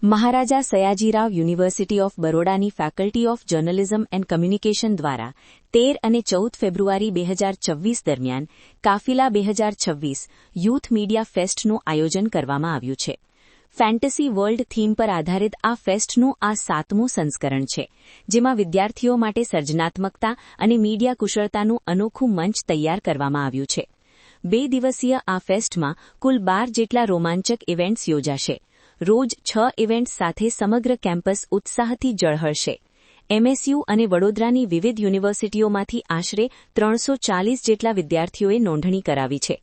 Maharaja Sayajirao university of બરોડાની faculty of journalism and communication દ્વારા 13 અને 14 ફેબ્રુઆરી 2024 દરમિયાન કાફિલા 2026 યુથ મીડિયા ફેસ્ટનું આયોજન કરવામાં આવ્યું છે. ફેન્ટસી વર્લ્ડ થીમ પર આધારિત આ ફેસ્ટનું આ 7મું સંસ્કરણ છે, જેમાં વિદ્યાર્થીઓ માટે સર્જનાત્મકતા અને મીડિયા કુશળતાનું અનોખું મંચ તૈયાર કરવામાં આવ્યું છે. 2 દિવસીય આ ફેસ્ટમાં કુલ 12 જેટલા રોમાંચક ઇવેન્ટ્સ યોજાશે. રોજ 6 ઇવેન્ટ્સ સાથે સમગ્ર કેમ્પસ ઉત્સાહથી ઝળહળશે. એમએસયુ અને વડોદરાની વિવિધ યુનિવર્સિટીઓમાંથી આશરે 340 જેટલા વિદ્યાર્થીઓએ નોંધણી કરાવી છે.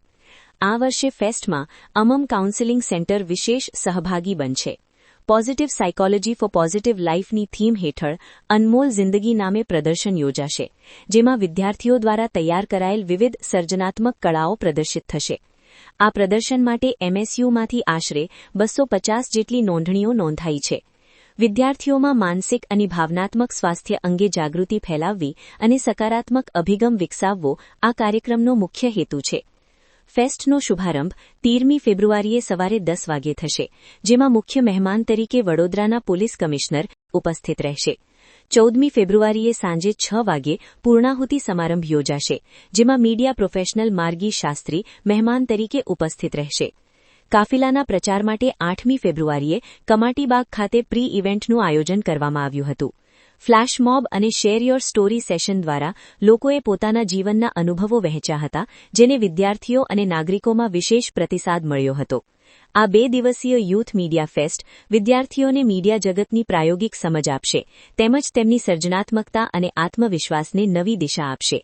આ વર્ષે ફેસ્ટમાં અમમ કાઉન્સેલિંગ સેન્ટર વિશેષ સહભાગી બનશે. પોઝિટિવ સાયકોલોજી ફોર પોઝિટિવ લાઇફની થીમ હેઠળ અનમોલ જિંદગી નામે પ્રદર્શન યોજાશે, જેમાં વિદ્યાર્થીઓ દ્વારા તૈયાર કરાયેલ વિવિધ સર્જનાત્મક કળાઓ પ્રદર્શિત થશે. આ પ્રદર્શન માટે એમએસયુમાંથી આશરે 250 જેટલી નોંધણીઓ નોંધાઈ છે. વિદ્યાર્થીઓમાં માનસિક અને ભાવનાત્મક સ્વાસ્થ્ય અંગે જાગૃતિ ફેલાવવી અને સકારાત્મક અભિગમ વિકસાવવો આ કાર્યક્રમનો મુખ્ય હેતુ છે. ફેસ્ટનો શુભારંભ 13મી ફેબ્રુઆરીએ સવારે 10 વાગ્યે થશે, જેમાં મુખ્ય મહેમાન તરીકે વડોદરાના પોલીસ કમિશનર ઉપસ્થિત રહેશે. 14મી ફેબ્રુઆરીએ સાંજે 6 વાગ્યે પૂર્ણાહુતિ સમારંભ યોજાશે, જેમાં મીડિયા પ્રોફેશનલ માર્ગી શાસ્ત્રી મહેમાન તરીકે ઉપસ્થિત રહેશે. કાફિલાના પ્રચાર માટે 8મી ફેબ્રુઆરીએ કમાટીબાગ ખાતે પ્રી ઇવેન્ટનું આયોજન કરવામાં આવ્યું હતું. ફ્લેશ મોબ અને શેર યોર સ્ટોરી સેશન દ્વારા લોકોએ પોતાના જીવનના અનુભવો વહેંચ્યા હતા, જેને વિદ્યાર્થીઓ અને નાગરિકોમાં વિશેષ પ્રતિસાદ મળ્યો હતો. આ 2 દિવસીય યુથ મીડિયા ફેસ્ટ વિદ્યાર્થીઓને મીડિયા જગતની પ્રાયોગિક સમજ આપશે, તેમજ તેમની સર્જનાત્મકતા અને આત્મવિશ્વાસને નવી દિશા આપશે.